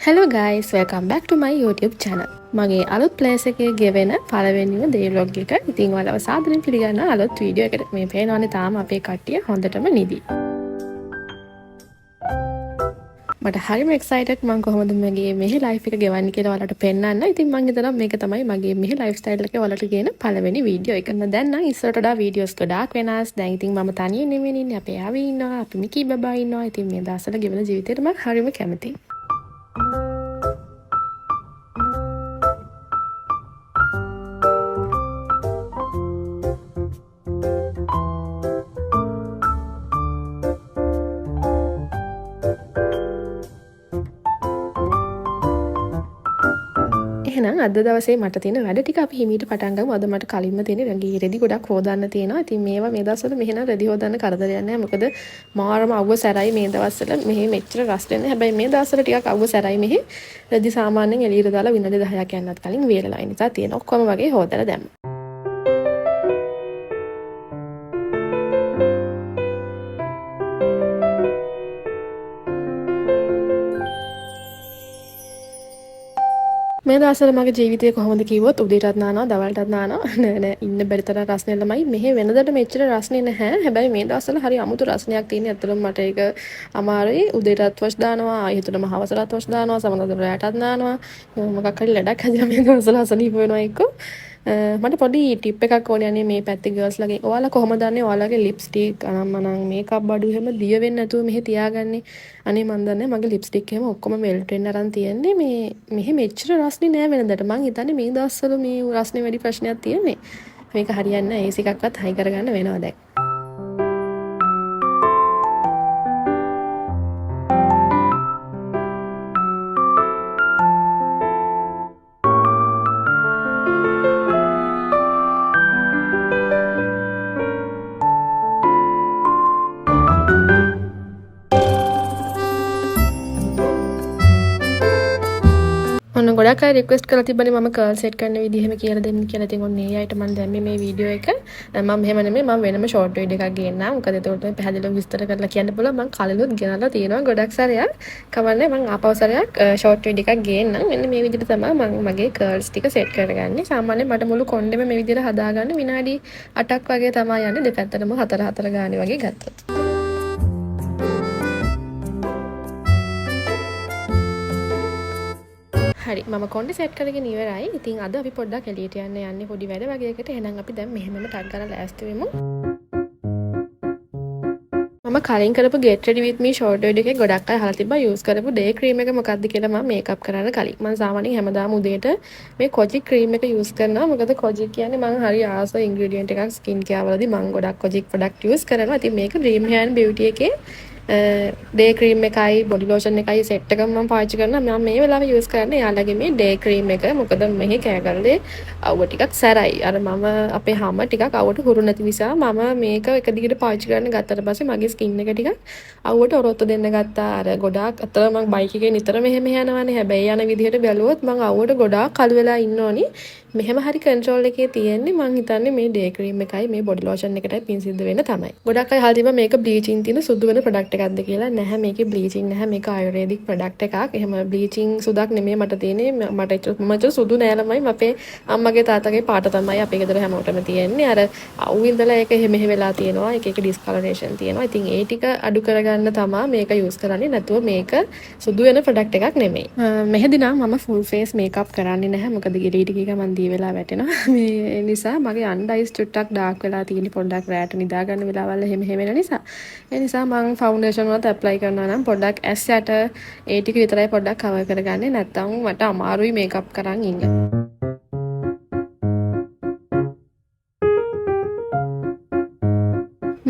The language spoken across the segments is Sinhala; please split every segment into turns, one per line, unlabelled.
Hello guys, welcome back to my YouTube channel. මගේ අලුත් ප්ලේස් එකේ ගෙවෙන පළවෙනිම day vlog එක. ඉතින් ඔයාලව සාදරයෙන් පිළිගන්නවා අලුත් වීඩියෝ එකකට. මේ පේනවනේ තාම අපේ කට්ටිය හොඳටම නිදි. මට හරිම excited මම කොහොමද මගේ මෙහි life එක ගෙවන්නේ කියලා ඔයාලට පෙන්නන්න. ඉතින් මම හිතනවා මේක තමයි මගේ මෙහි lifestyle එක ඔයාලට කියන පළවෙනි වීඩියෝ එක. දැන් නම් ඉස්සරට වඩා වීඩියෝස් ගොඩාක් වෙනස්. දැන් ඉතින් මම තනියෙන් නෙමෙයි ඉන්නේ. අපේ ආවි ඉන්නවා. අපි මිකි බබා ඉන්නවා. ඉතින් මේ දවස්වල ගෙවන ජීවිතේට මම හරිම කැමතියි. එහෙනම් අද දවසේ මට තියෙන වැඩ ටික අපි හිමීට පටන් ගමු. අද මට කලින්ම තියෙන රංගී රෙදි ගොඩක් හොදන්න තියෙනවා. ඉතින් මේවා මේ දවස්වල මෙහෙනම් රෙදි හොදන්න කරදරයක් නැහැ. මොකද මාරම අවුව සැරයි මේ දවස්වල. මෙහි මෙච්චර රස් වෙන්නේ. හැබැයි මේ දවස්වල ටිකක් අවුව සැරයි මෙහි. රෙදි සාමාන්‍යයෙන් එළියට දාලා විනාඩි 10ක් යන්නත් කලින් වේලලා. ඒ නිසා තියෙන ඔක්කොම වගේ හොදලා දැම්මා. මේ දවස්වල මගේ ජීවිතය කොහොමද කිව්වොත් උදේටත් නානවා දවල්ටත් නානවා නෑ ඉන්න බැරි තරම් රස්නේ ළමයි මෙහෙ වෙනදට මෙච්චර රස්නේ නැහැ හැබැයි මේ දවස්වල හරි අමුතු රස්නයක් තියෙන. ඇත්තටම මට ඒක අමාරුයි. උදේටත් වොෂ් දානවා ආයෙතනම හවසටත් වොෂ් දානවා සමහරවිට රැටත් දානවා. මොකක් හරි ලඩක් හැදිලා මේ දවස්වල අසනීප වෙනවා එක්ක. මට පොඩි ටිප් එකක් ඕනේ යන්නේ මේ පැත්තේ ගර්ල්ස් ලගේ. ඔයාලා කොහොමද දන්නේ ඔයාලගේ ලිප්ස්ටික් අනම්මනම් මේකප් බඩු එහෙම දිය වෙන්නේ නැතුව මෙහෙ තියාගන්නේ? අනේ මන් දන්නේ මගේ ලිප්ස්ටික් එහෙම ඔක්කොම මෙල්ට් වෙන්න අරන් තියෙන්නේ. මේ මෙහෙ මෙච්චර රස්නේ නෑ වෙනදට. මං හිතන්නේ මේ දවස්වල මේ රස්නේ වැඩි ප්‍රශ්නයක් තියෙන්නේ. මේක හරියන්නේ නැහැ. ඒස් එකක්වත් හයි කරගන්න වෙනවා දැන්. ඔන්න ගොඩක් අය රික්වෙස්ට් කරලා තිබ්බනේ මම කර්ල් සෙට් කරන විදිහ එහෙම කියලා දෙන්න කියලා. ඉතින් ඔන්න ඒ අයට මම දැම්මේ මේ වීඩියෝ එක. මම එහෙම නෙමෙයි මම වෙනම ෂෝට් වීඩියෝ එකක් ගේන්නම්. මොකද ඒකට පැහැදිලිව විස්තර කරලා කියන්න පුළුවන්. මම කලිනුත් ගෙනල්ලා තියෙනවා ගොඩක් සැරයක්. කවන්නේ මම ආපහු සැරයක් ෂෝට් වීඩියෝ එකක් ගේන්නම්. මෙන්න මේ විදිහට තමයි මම මගේ කර්ල්ස් ටික සෙට් කරගන්නේ. සාමාන්‍යයෙන් මට මුළු කොණ්ඩෙම මේ විදිහට හදාගන්න විනාඩි 8ක් වගේ තමයි යන්නේ. දෙපැත්තටම 4 ගානේ වගේ ගත්තොත්. හරි මම කොණ්ඩේ සෙට් කරගෙන ඉවරයි. ඉතින් අද අපි පොඩ්ඩක් එළියට යන්නේ පොඩි වැඩ වගේකට. එහෙනම් අපි දැන් මෙහෙමම ටක් ගාලා ලෑස්ති වෙමු. මම කලින් කරපු get ready with me short video එකේ ගොඩක් අය අහලා තිබ්බා use කරපු day cream එක මොකක්ද කියලා. මම මේකප් කරන්න කලින් මම සාමාන්‍යයෙන් හැමදාම උදේට මේ kojic cream එක use කරනවා. මොකද kojic කියන්නේ මම හරි ආස ingredient එකක් skin care වලදී මම ගොඩක් kojic product use කරනවා. ඉතින් මේක dream hair and beauty එකේ day cream එකයි body lotion එකයි set එකම මම පාවිච්චි කරනවා. මම මේ වෙලාවේ use කරන්නේ යාළුවගේ මේ day cream එක. මොකද මෙහි කෑගල්ලේ අවුව ටිකක් සැරයි. අර මම අපේ හැම ටිකක් අවුවට හුරු නැති නිසා මම මේක එක දිගට පාවිච්චි කරන්න ගත්තට පස්සේ මගේ skin එක ටිකක් අවුවට ඔරොත්තු දෙන්න ගත්තා. අර ගොඩාක් අතර මම බයික් එකේ නිතරම මෙහෙම යනවානේ. හැබැයි යන විදිහට බැලුවොත් මම අවුවට ගොඩාක් කළු වෙලා ඉන්න ඕනි. මෙහෙම හරි කන්ට්‍රෝල් එකේ තියෙන්නේ. මං හිතන්නේ මේ day cream එකයි මේ body lotion එකටයි පින් සිද්ධ වෙන්න තමයි. ගොඩක් අය අහලා තිබ්බා මේක bleaching තියෙන සුදු වෙන product එකක්ද කියලා. නැහැ මේකේ bleaching නැහැ. මේක ayurvedic product එකක්. එහෙම bleaching සුදක් නෙමෙයි මට තියෙන්නේ. මට සුදු නෑ ළමයි. අපේ අම්මගේ තාත්තගේ පාට තමයි අපේ ගෙදර හැමෝටම තියෙන්නේ. අර අවු ඉඳලා ඒක මෙහෙ වෙලා තියෙනවා. එක discoloration තියෙනවා. ඉතින් ඒ ටික අඩු කරගන්න තමයි මේක use කරන්නේ. නැතුව මේක සුදු වෙන product එකක් නෙමෙයි. මෙහෙදි නම් මම full face makeup කරන්නේ නැහැ. මොකද ගෙලී ටික මන් වෙලා වැටෙනවා. මේ නිසා මගේ අන්ඩයිස් චුට්ටක් ඩාර්ක් වෙලා තියෙන පොඩ්ඩක් රැට නිදා ගන්න වෙලාවල් එහෙම වෙන නිසා. ඒ නිසා මම ෆවුන්ඩේෂන් වලත් ඇප්ලයි කරනවා නම් පොඩ්ඩක් ඇස් යට ඒ ටික විතරයි පොඩ්ඩක් කවර් කරගන්නේ. නැත්තම් මට අමාරුයි මේකප් කරන් ඉන්න.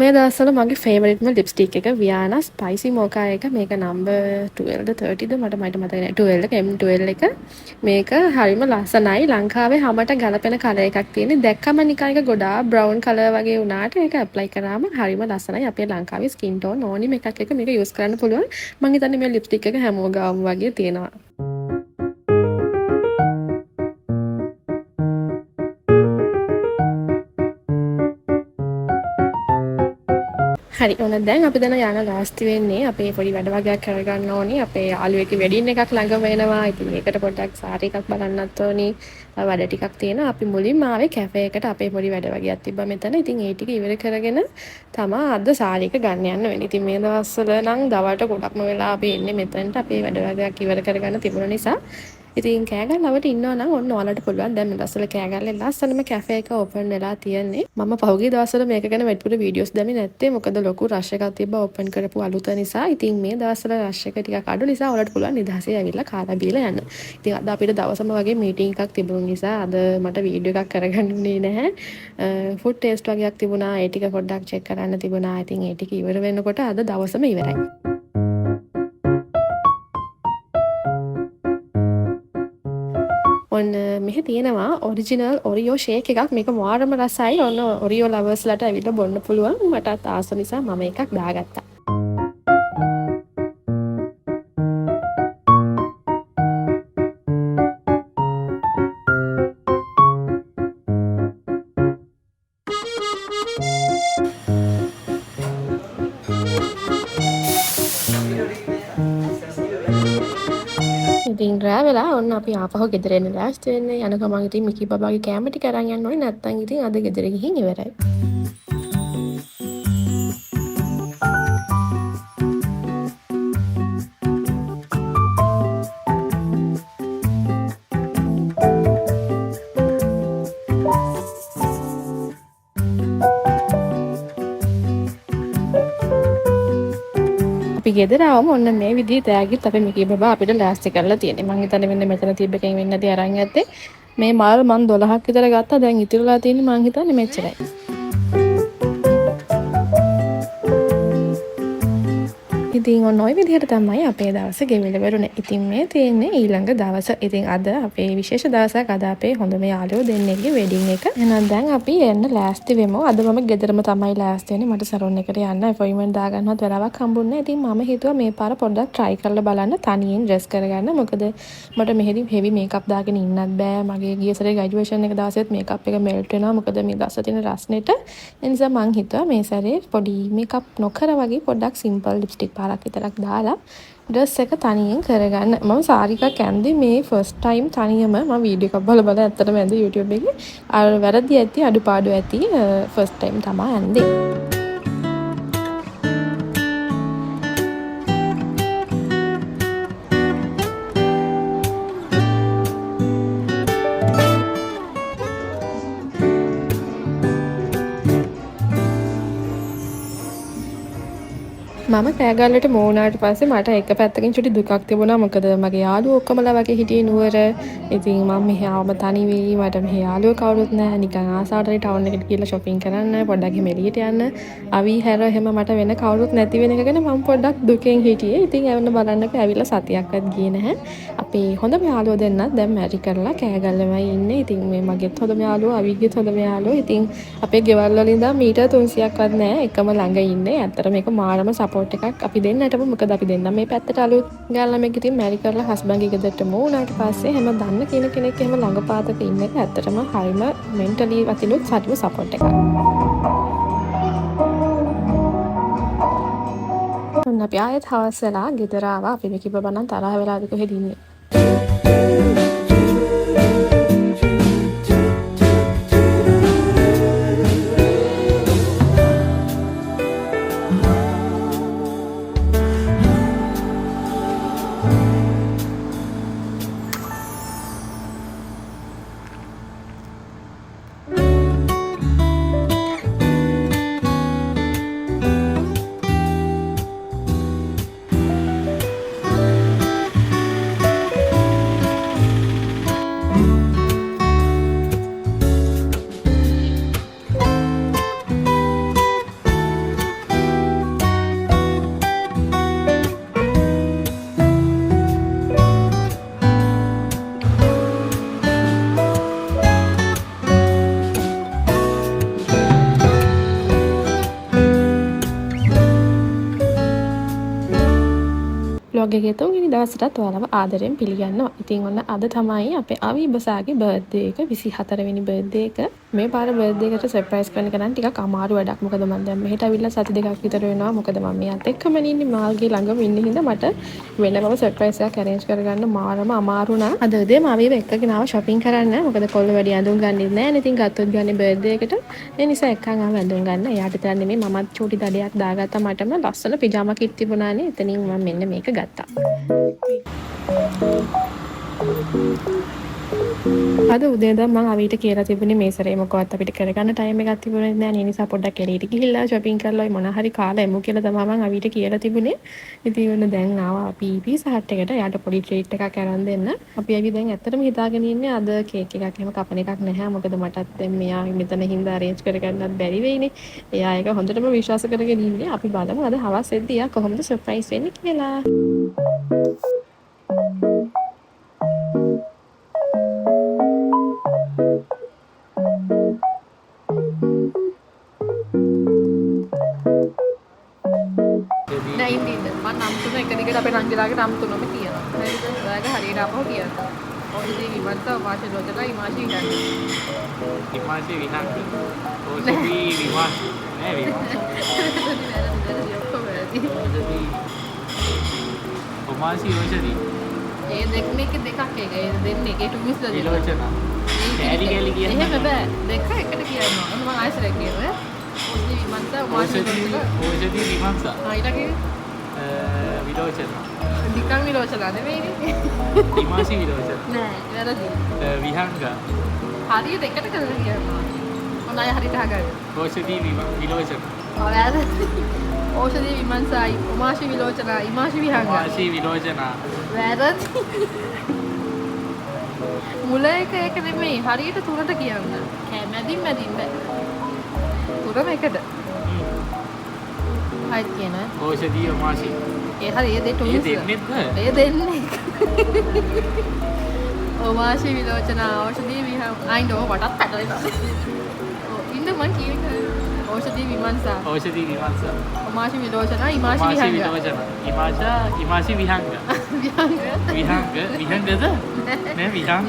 මේ දවස්වල මගේ ෆේවරිට්ම ලිප්ස්ටික් එක වියානා ස්පයිසි මොකා එක. මේක නම්බර් 12ද 30ද මට මතක නැහැ. 12 එක M12 එක. මේක හරිම ලස්සනයි. ලංකාවේ හැමට ගලපෙන කලර් එකක් තියෙන්නේ. දැක්කම නිකන් එක ගොඩාක් බ්‍රවුන් කලර් වගේ වුණාට ඒක ඇප්ලයි කරාම හරිම ලස්සනයි. අපේ ලංකාවේ ස්කින් ටෝන් ඕනිම එකක් එක මේක යූස් කරන්න පුළුවන්. මම හිතන්නේ මේ ලිප්ස්ටික් එක හැමෝගාම වගේ තියෙනවා. හරි ඔන්න දැන් අපි දැන් යන ලෑස්ති වෙන්නේ අපේ පොඩි වැඩ වගේක් කරගන්න ඕනි. අපේ යාළුවෙක්ගේ වෙඩින් එකක් ළඟ වෙනවා. ඉතින් ඒකට පොඩ්ඩක් සාරි එකක් බලන්නත් ඕනි. වැඩ ටිකක් තියෙනවා. අපි මුලින්ම ආවේ කැෆේ එකට අපේ පොඩි වැඩ වගේක් තිබ්බා මෙතන. ඉතින් ඒ ටික ඉවර කරගෙන තමයි අද සාරි එක ගන්න යන්න වෙන්නේ. ඉතින් මේ දවස්වල නම් දවල්ට ගොඩක්ම වෙලා අපි එන්නේ මෙතනට අපේ වැඩ වගේක් ඉවර කරගන්න තිබුණ නිසා. ඉතින් කෑගල්ලවට ඉන්නවා නම් ඔන්න ඔයාලට පුළුවන් දැන් මේ දවස්වල කෑගල්ලේ ලස්සනම කැෆේ එක ඕපන් වෙලා තියෙන්නේ. මම පහුගිය දවස්වල මේක ගැන වැඩිපුර වීඩියෝස් දැම්මේ නැත්තේ මොකද ලොකු රෂ් එකක් තිබ්බා ඕපන් කරපු අලුත නිසා. ඉතින් මේ දවස්වල රෂ් එක ටිකක් අඩු නිසා ඔයාලට පුළුවන් නිදහසේ ඇවිල්ලා කාලා බීලා යන්න. ඉතින් අද අපිට දවසම වගේ මීටින් එකක් තිබුණු නිසා අද මට වීඩියෝ එකක් කරගන්න උනේ නැහැ. ෆුඩ් ටේස්ට් වගේක් තිබුණා. ඒ ටික පොඩ්ඩක් චෙක් කරන්න තිබුණා. ඉතින් ඒ ටික ඉවර වෙනකොට අද දවසම ඉවරයි. ඔන්න මෙහි තියෙනවා ඔරිජිනල් ඔරියෝ ෂේක් එකක්. මේක මාරම රසයි. ඔන්න ඔරියෝ ලවර්ස්ලාට ඇවිල්ලා බොන්න පුළුවන්. මටත් ආස නිසා මම එකක් දාගත්තා. ඉතින් රෑ වෙලා ඔන්න අපි ආපහු ගෙදර එන්න ලෑස්ති වෙන්නේ. යන ගමන් ඉතින් මිකි බබාගේ කැම ටික අරන් යන්න ඕනේ. නැත්තම් ඉතින් අද ගෙදර ගිහින් ඉවරයි. අපි ගෙදර ආවම ඔන්න මේ විදිහේ තෑගිත් අපේ මිකි බබා අපිට ලෑස්ති කරලා තියෙන්නේ. මං හිතන්නේ මෙන්න මෙතන තිබ්බ එකෙන් වෙන්නේ නැති අරන් යත්තේ. මේ මාල් මං 12ක් විතර ගත්තා. දැන් ඉතිරිලා තියෙන්නේ මං හිතන්නේ මෙච්චරයි. ඉතින් ඔන්න ඔය විදිහට තමයි අපේ දවස ගෙවිලා වරුනේ. ඉතින් මේ තියෙන්නේ ඊළඟ දවස. ඉතින් අද අපේ විශේෂ දවසක්. අද අපේ හොඳම යාළුවෝ දෙන්නෙක්ගේ වෙඩින් එක. එහෙනම් දැන් අපි එන්න ලෑස්ති වෙමු. අද මම ගෙදරම තමයි ලෑස්ති වෙන්නේ. මට සලෝන් එකට යන්න අපොයින්ට්මන්ට් දාගන්නවත් වෙලාවක් හම්බුන්නේ නැහැ. ඉතින් මම හිතුවා මේ පාර පොඩ්ඩක් try කරලා බලන්න තනියෙන් dress කරගන්න. මොකද මට මෙහෙදි heavy makeup දාගෙන ඉන්නත් බෑ. මගේ ගිය සැරේ graduation එක දවසෙත් makeup එක melt වෙනවා. මොකද මේ දවස් තියෙන රස්නෙට. ඒ නිසා මං හිතුවා මේ සැරේ පොඩි makeup නොකර වගේ පොඩ්ඩක් simple lipstick පාරක් විතරක් දාලා ඩ්‍රෙස් එක තනියෙන් කරගන්න. මම සාරි එකක් ඇන්දේ මේ ෆස්ට් ටයිම් තනියම. මම වීඩියෝ එකක් බලලා ඇත්තටම ඇන්දේ YouTube එකේ. අර වැරදි ඇති අඩුපාඩු ඇති ෆස්ට් ටයිම් තමයි ඇන්දේ. මම කෑගල්ලට මෝනාට පස්සේ මට එක පැත්තකින් චුටි දුකක් තිබුණා. මොකද මගේ යාළුවෝ ඔක්කොමලා වගේ හිටියේ නුවර. ඉතින් මම මෙහි ආවම තනි වෙයි. මට මෙහි යාළුවෝ කවුරුත් නැහැ. නිකන් ආසාවටයි ටවුන් එකට ගිහලා shopping කරන්න, පොඩ්ඩක් එහෙම එළියට යන්න. අවි හැර එහෙම මට වෙන කවුරුත් නැති වෙන එක ගැන මම පොඩ්ඩක් දුකෙන් හිටියේ. ඉතින් එවන්න බලන්නකෝ ඇවිල්ලා සතියක්වත් ගියේ නැහැ. අපේ හොඳම යාළුවෝ දෙන්නත් දැන් මැරි කරලා කෑගල්ලමයි ඉන්නේ. ඉතින් මේ මගේත් හොඳම යාළුවෝ, අවිගේත් හොඳම යාළුවෝ. ඉතින් අපේ ගෙවල් වල ඉඳන් මීටර් 300ක්වත් නැහැ. එකම ළඟ ඉන්නේ. ඇත්තට මේක මාරම සපෝට් එකක් අපි දෙන්නටම. මොකද අපි දෙන්න මේ පැත්තට අලුත් ගාල්ලමෙක් ඉතින් මැරි කරලා හස්බන්ඩ්ගේ ගෙදරට මෝනාට පස්සේ හැම දන්න කෙනෙක් එහෙම ළඟ පාතක ඉන්න එක ඇත්තටම හරිම මෙන්ටලි අතිනුත් සතුටු සපෝට් එකක්. ඔන්න අපි ආයෙත් හවස් වෙලා ගෙදර ආවා. අපි මිකි බබා නම් තරහ වෙලාද කොහෙද ඉන්නේ. vlog එකේ තුන්වෙනි දවසටත් ඔයාලව ආදරෙන් පිළිගන්නවා. ඉතින් ඔන්න අද තමයි අපේ අවි බසාගේ බර්ත්ඩේ එක 24 වෙනි බර්ත්ඩේ එක. මේ පාර බර්ත්ඩේ එකට සර්ප්‍රයිස් කරන එක නම් ටිකක් අමාරු වැඩක්. මොකද මම දැන් මෙහෙට අවිල්ලා සති දෙකක් විතර වෙනවා. මොකද මම මෙයාත් එක්කම ඉන්නේ මාල්ගේ ළඟම ඉන්න හින්දා මට වෙනම සර්ප්‍රයිස් එකක් arrange කරගන්න මාරම අමාරු නා. අද උදේ මාවිව එක්කගෙන ආව shopping කරන්න. මොකද කොල්ල වැඩි ඇඳුම් ගන්නෙත් නැහැ. ඉතින් ගත්තොත් ගන්නේ බර්ත්ඩේ එකට. ඒ නිසා එක්කන් ආව ඇඳුම් ගන්න. එයාට විතර නෙමෙයි මමත් චූටි දඩයක් දාගත්තා. මටම ලස්සන පිජාමා කිට් තිබුණානේ. එතනින් මම මෙන්න මේක ගත්තා. අද උදේ ඉඳන් මම අවිට කියලා තිබුණේ මේ සැරේ මොකවත් අපිට කරගන්න ටයිම් එකක් තිබුණේ නැහැ. ඒ නිසා පොඩ්ඩක් එළියට ගිහිල්ලා shopping කරලා මොන හරි කාලා එමු කියලා තමයි මම අවිට කියලා තිබුණේ. ඉතින් ඔන්න දැන් ආවා අපි පීසා හට් එකට. යාට පොඩි ට්‍රීට් එකක් අරන් දෙන්න. අපි ඇවි දැන් ඇත්තටම හිතාගෙන ඉන්නේ අද කේක් එකක් එහෙම කපන එකක් නැහැ. මොකද මටත් දැන් මෙයා මෙතන හින්දා arrange කරගන්නත් බැරි වෙයිනේ. එයා ඒක හොඳටම විශ්වාස කරගෙන ඉන්නේ. අපි බලමු අද හවස් එද්දී යා කොහොමද surprise වෙන්නේ කියලා. නම් තුන එක දිගට අපේ රංජිලාගේ නම් තුනම කියනවා. හරිද? ඔයාගේ හරියට අපව කියනවා. ඔයදී විමර්ත වාශි රෝචලා ඉමාශි ගන්න. ඉමාශි විනාක්. ඔයදී විමාශ නෑ විමාශ. ඔමාශි ඔයදී. ඒ දෙක දෙකක් එක. ඒ දෙන්නේ ඒකට මිස්ලා දෙනවා. විලෝචන. කැලි කැලි කියන්නේ. එහෙම බෑ. දෙක එකට කියනවා. මම ආයෙත් කියනවා. ඔයදී විමර්ත වාශි රෝචලා. ඔයදී විමර්ත. ඊළඟේ විලෝචන. නිකන් විලෝචන නෙවෙයිනේ. ඉමාසි විලෝචන. නෑ, වැරදි. විහංග. හරියට එකට කරලා කියනවා. මොනයි හරියට අහගන්න. ඕෂධි විලෝචන. වැරදි. ඕෂධි විමංසයි, උමාශි විලෝචන, ඉමාශි විහංග. උමාශි විලෝචන. වැරදි. මුල එක නෙමෙයි, හරියට තුනට කියන්න. මැදින් බෑ. තුනම එකට. හයිත් කියන ඕෂධි උමාශි. ඒ හරි ඒ දෙට උන්ස. ඒ දෙන්නේ. උමාශි විලෝචන ඖෂධි විහං I know වටත් පැටලෙනවා. ඉන්න මං කියන්නේ ඖෂධි විමංශා. ඖෂධි විමංශා. උමාශි විලෝචන ඉමාශි විහංග. ඉමාශි විහංග. විහංගද? නෑ විහංග.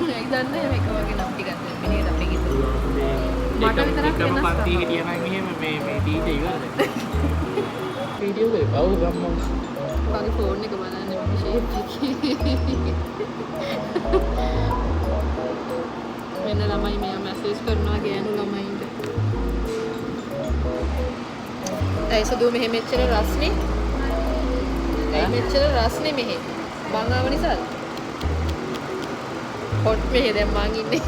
ඒක දන්නේ මේක වගේ නම් ටිකක් මිනිහට අපේ කිව්වා. මට විතරක් වෙනස් පන්ති හිටියා නම් එහෙම මේ ටීචර් ඉවරද? වීඩියෝ එක බවු ගම්මු. මගේ ෆෝන් එක බලන්න මම ෂේප් එකේ. වෙන ළමයි මෙයා මැසේජ් කරනවා ගෑනු ළමයින්ට. ඒ සුදු මෙහෙ මෙච්චර රස්නේ. ඒ මෙච්චර රස්නේ මෙහෙ. මං ආව නිසාද? හොට් මෙහෙ දැන් මං ඉන්නේ.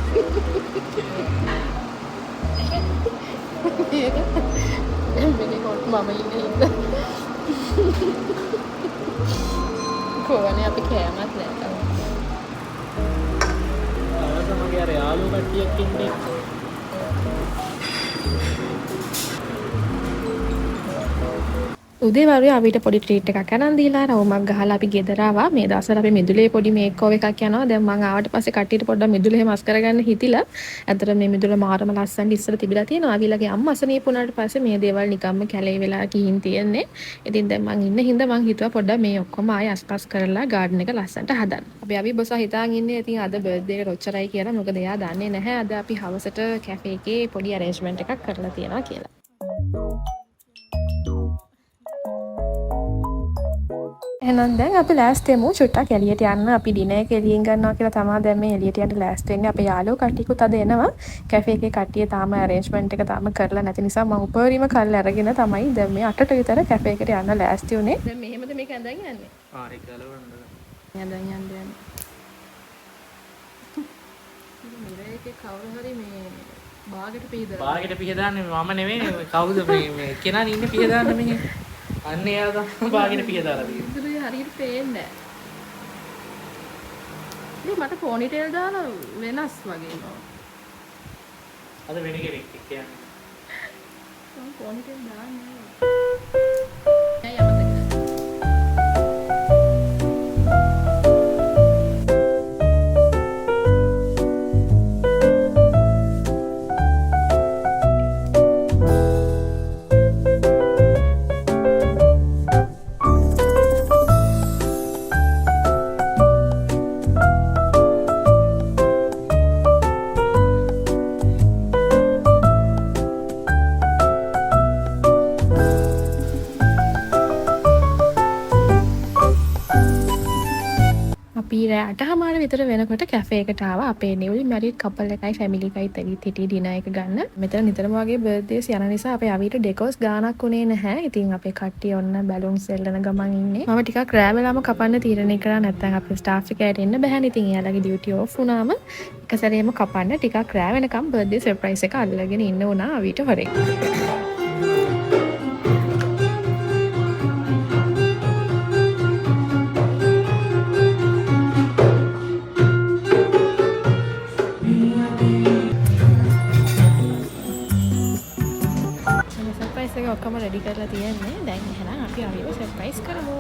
මෙන්න හොට් මම ඉන්නේ ඉන්න. කොහොනේ අපි කෑමත් නැහැ. අවසමගේ අර යාළුවෝ කට්ටියක් ඉන්නේ. උදේ වරුවේ අපිට පොඩි ට්‍රීට් එකක් අරන් දීලා රවුමක් ගහලා අපි ගෙදර ආවා. මේ දවස්වල අපි මිදුලේ පොඩි මේක් ඕවර් එකක් යනවා. දැන් මම ආවට පස්සේ කට්ටියට පොඩ්ඩක් මිදුලේ මස් කරගන්න හිතිලා. ඇත්තට මේ මිදුල මාරම ලස්සනට ඉස්සර තිබිලා තියෙනවා. අවිලගේ අම්මා අසනීප වුණාට පස්සේ මේ දේවල් නිකම්ම කැලේ වෙලා ගිහින් තියෙන්නේ. ඉතින් දැන් මං ඉන්න හින්දා මං හිතුවා පොඩ්ඩක් මේ ඔක්කොම ආයෙ අස්පස් කරලා ගාඩන් එක ලස්සනට හදන්න. අපි බොසා හිතාන් ඉන්නේ ඉතින් අද බර්ත්ඩේ එක රොච්චරයි කියලා. මොකද එයා දන්නේ නැහැ අද අපි හවසට කැෆේ එකේ පොඩි arrangement එකක් කරලා තියෙනවා කියලා. එහෙනම් දැන් අපි ලෑස්ති වෙමු චුට්ටක් එළියට යන්න. අපි ඩිනර් එක එළියෙන් ගන්නවා කියලා තමයි දැන් මේ එළියට යන්න ලෑස්ති වෙන්නේ. අපේ යාළුවෝ කට්ටියකුත් අද එනවා. කැෆේ එකේ කට්ටිය තාම arrangement එක තාම කරලා නැති නිසා මම උපරිම කල් අරගෙන තමයි දැන් මේ 8ට විතර කැෆේ එකට යන්න ලෑස්ති වුනේ. දැන් මෙහෙමද මේක ඇඳන් යන්නේ? ආ ඒක ගලවන්න. ඇඳන් යන්නේ. මිරේකේ කවුරු හරි මේ බාගෙට පිහදාන්නේ මම නෙවෙයි. කවුද මේ කෙනා ඉන්නේ පිහදාන්න මෙහෙ? අන්න එයා තමයි බාගෙට පිහදාලා තියෙන්නේ. හරියට පේන්නේ නැහැ. මට පොනිටේල් දාලා වෙනස් වගේ නෝ. අද වෙන කෙනෙක් කියන්නේ. මම පොනිටේල් දාන්නේ නැහැ. රෑ 8:00 විතර වෙනකොට කැෆේ එකට ආවා. අපේ නිව්ලි මැරිඩ් කපල් එකයි ෆැමිලි එකයිත් ඇවිත් හිටියේ ඩිනර් එක ගන්න. මෙතන නිතරම වගේ බර්ත්ඩේස් යන නිසා අපේ අවිට ඩෙකෝස් ගානක් උනේ නැහැ. ඉතින් අපේ කට්ටිය ඔන්න බැලුන්ස් එල්ලන ගමන් ඉන්නේ. මම ටිකක් රෑ වෙලාම කපන්න තීරණය කරා. නැත්නම් අපේ ස්ටාෆ් එකයට එන්න බැහැනේ. ඉතින් එයාලගේ ඩියුටි ඔෆ් වුණාම එක සැරේම කපන්න ටිකක් රෑ වෙනකම් බර්ත්ඩේ සර්ප්‍රයිස් එක අල්ලගෙන ඉන්න උනා අවිට හොරේ. සර්ප්‍රයිස් එක ඔක්කොම රෙඩි කරලා තියෙන්නේ. දැන් එහෙනම් අපි අවිව සර්ප්‍රයිස් කරමු.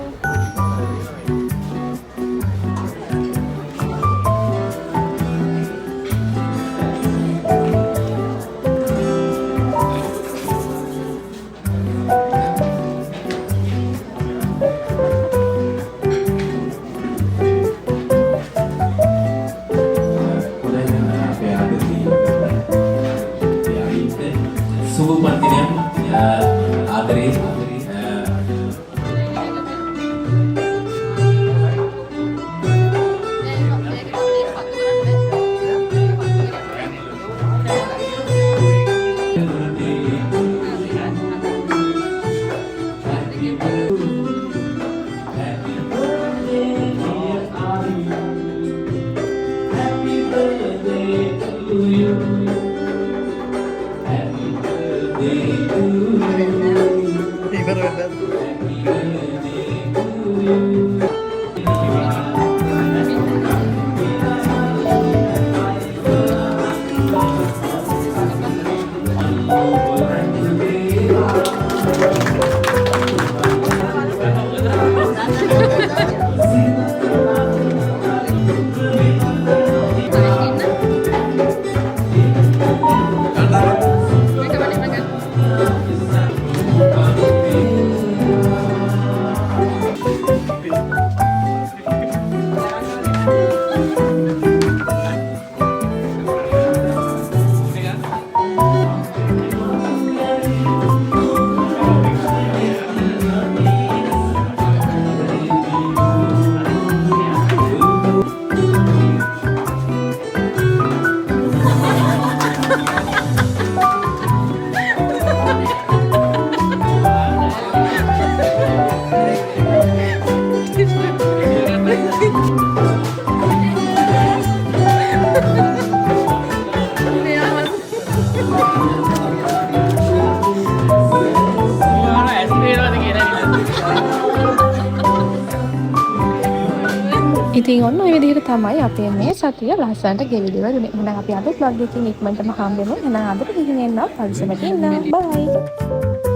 ඉතින් ඔන්න ඔය විදිහට තමයි අපේ මේ සතිය ලස්සනට ගෙවිලිව දුන්නේ. එහෙනම් අපි අද vlog එකකින් ඉක්මනටම හම්බෙමු. එහෙනම් අදට ගිහින් එන්න පරිස්සමට ඉන්න. බයි.